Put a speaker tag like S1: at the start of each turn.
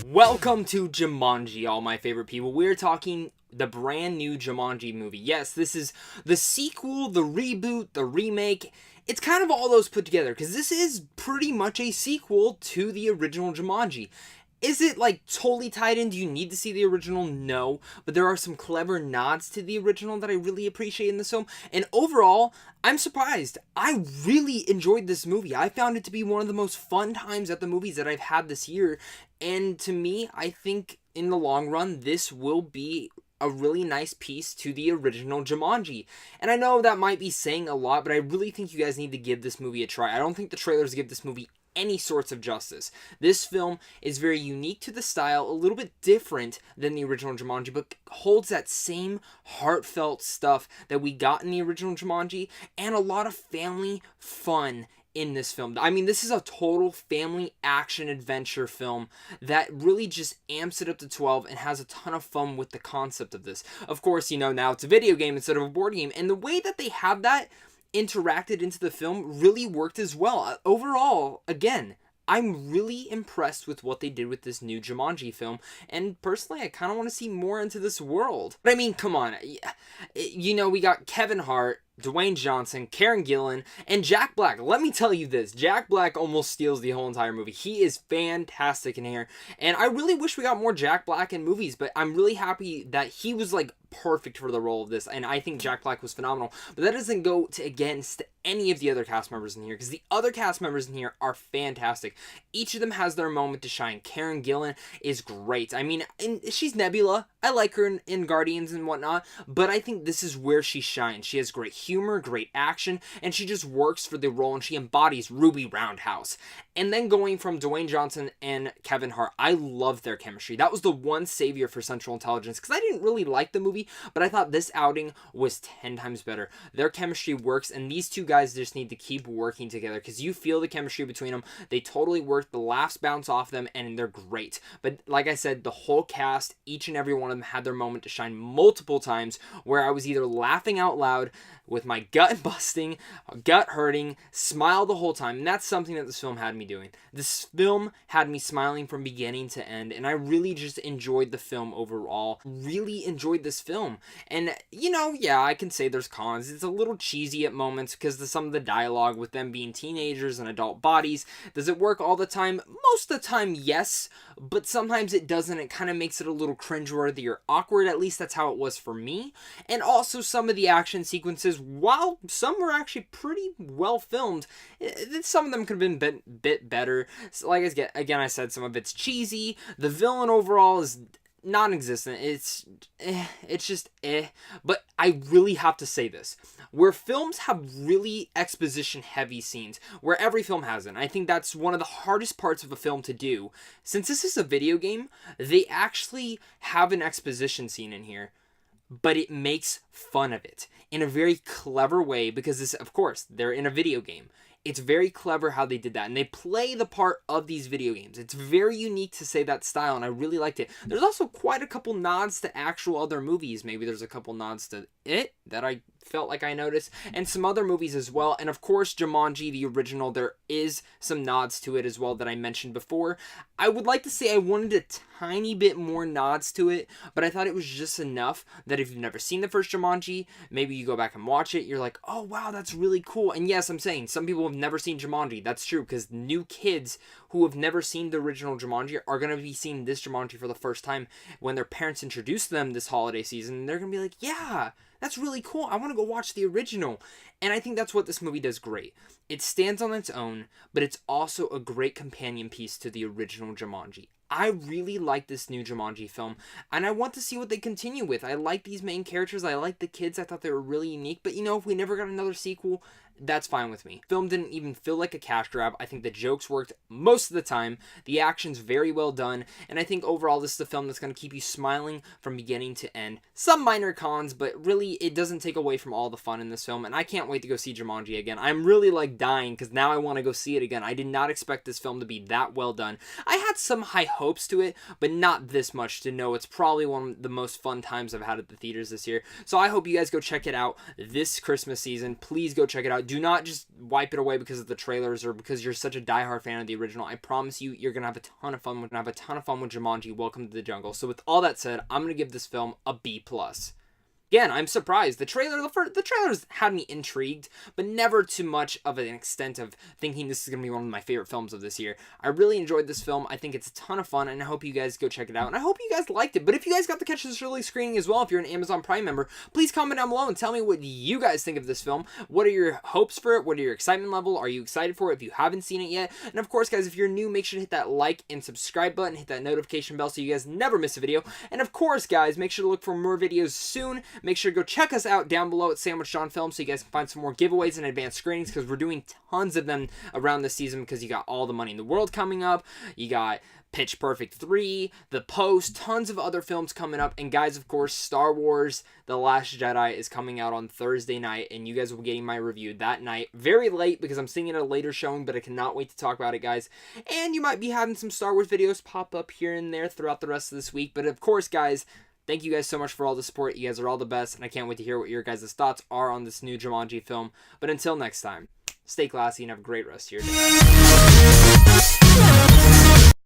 S1: Welcome to Jumanji, all my favorite people. We're talking the brand new Jumanji movie. Yes, this is the sequel, the reboot, the remake. It's kind of all those put together because this is pretty much a sequel to the original Jumanji. Is it like totally tied in? Do you need to see the original? No, but there are some clever nods to the original that I really appreciate in this film. And overall, I'm surprised. I really enjoyed this movie. I found it to be one of the most fun times at the movies that I've had this year. And to me, I think in the long run, this will be a really nice piece to the original Jumanji. And I know that might be saying a lot, but I really think you guys need to give this movie a try. I don't think the trailers give this movie any sorts of justice. This film is very unique to the style, a little bit different than the original Jumanji, but holds that same heartfelt stuff that we got in the original Jumanji, and a lot of family fun in this film. I mean, this is a total family action adventure film that really just amps it up to 12 and has a ton of fun with the concept of this. Of course, you know, now it's a video game instead of a board game, and the way that they have that interacted into the film really worked as well. Overall, again, I'm really impressed with what they did with this new Jumanji film, and personally, I kind of want to see more into this world. But I mean, come on, you know, we got Kevin Hart, Dwayne Johnson, Karen Gillan, and Jack Black. Let me tell you this, Jack Black almost steals the whole entire movie. He is fantastic in here, and I really wish we got more Jack Black in movies, but I'm really happy that he was like perfect for the role of this, and I think Jack Black was phenomenal. But that doesn't go against any of the other cast members in here, because the other cast members in here are fantastic. Each of them has their moment to shine. Karen Gillan is great. I mean, she's Nebula. I like her in Guardians and whatnot, but I think this is where she shines. She has great humor, great action, and she just works for the role, and she embodies Ruby Roundhouse. And then going from Dwayne Johnson and Kevin Hart, I love their chemistry. That was the one savior for Central Intelligence, because I didn't really like the movie, but I thought this outing was 10 times better. Their chemistry works, and these two guys just need to keep working together, because you feel the chemistry between them. They totally work. The laughs bounce off them, and they're great. But like I said, the whole cast, each and every one of them had their moment to shine multiple times, where I was either laughing out loud with my gut busting, gut hurting, smile the whole time. And that's something that this film had me doing. This film had me smiling from beginning to end, and I really just enjoyed the film overall. Really enjoyed this film. And, you know, yeah, I can say there's cons. It's a little cheesy at moments because of some of the dialogue with them being teenagers and adult bodies. Does it work all the time? Most of the time, yes, but sometimes it doesn't. It kind of makes it a little cringeworthy or awkward. At least that's how it was for me. And also some of the action sequences, while some were actually pretty well filmed, some of them could have been a bit better. So like again, I said, some of it's cheesy. The villain overall is non-existent. It's just but I really have to say this, where films have really exposition heavy scenes, where every film hasn't. I think that's one of the hardest parts of a film to do. Since this is a video game, they actually have an exposition scene in here, but it makes fun of it in a very clever way, because this, of course, they're in a video game. It's very clever how they did that, and they play the part of these video games. It's very unique to say that style, and I really liked it. There's also quite a couple nods to actual other movies. Maybe there's a couple nods to it that I felt like I noticed, and some other movies as well. And of course, Jumanji, the original, there is some nods to it as well that I mentioned before. I would like to say I wanted a tiny bit more nods to it, but I thought it was just enough that if you've never seen the first Jumanji, maybe you go back and watch it, you're like, oh wow, that's really cool. And yes, I'm saying some people have never seen Jumanji. That's true, because new kids who have never seen the original Jumanji are going to be seeing this Jumanji for the first time when their parents introduce them this holiday season, and they're going to be like, yeah, that's really cool. I want to go watch the original. And I think that's what this movie does great. It stands on its own, but it's also a great companion piece to the original Jumanji. I really like this new Jumanji film, and I want to see what they continue with. I like these main characters. I like the kids. I thought they were really unique. But, you know, if we never got another sequel, that's fine with me. Film didn't even feel like a cash grab. I think the jokes worked most of the time. The action's very well done, and I think overall this is a film that's going to keep you smiling from beginning to end. Some minor cons, but really it doesn't take away from all the fun in this film, and I can't wait to go see Jumanji again. I'm really like dying because now I want to go see it again. I did not expect this film to be that well done. I had some high hopes to it, but not this much to know it's probably one of the most fun times I've had at the theaters this year. So I hope you guys go check it out this Christmas season. Please go check it out. Do not just wipe it away because of the trailers or because you're such a diehard fan of the original. I promise you, you're gonna have a ton of fun with Jumanji. Welcome to the jungle. So with all that said, I'm gonna give this film a B+. Again, I'm surprised. The trailers had me intrigued, but never to much of an extent of thinking this is going to be one of my favorite films of this year. I really enjoyed this film. I think it's a ton of fun, and I hope you guys go check it out. And I hope you guys liked it. But if you guys got to catch this early screening as well, if you're an Amazon Prime member, please comment down below and tell me what you guys think of this film. What are your hopes for it? What are your excitement level? Are you excited for it if you haven't seen it yet? And of course, guys, if you're new, make sure to hit that like and subscribe button, hit that notification bell so you guys never miss a video. And of course, guys, make sure to look for more videos soon. Make sure to go check us out down below at Sandwich John Film so you guys can find some more giveaways and advanced screenings, because we're doing tons of them around this season, because you got All the Money in the World coming up, you got Pitch Perfect 3, The Post, tons of other films coming up, and guys, of course, Star Wars The Last Jedi is coming out on Thursday night, and you guys will be getting my review that night, very late, because I'm seeing it at a later showing, but I cannot wait to talk about it, guys. And you might be having some Star Wars videos pop up here and there throughout the rest of this week, but of course, guys, thank you guys so much for all the support. You guys are all the best, and I can't wait to hear what your guys' thoughts are on this new Jumanji film. But until next time, stay classy and have a great rest of your day.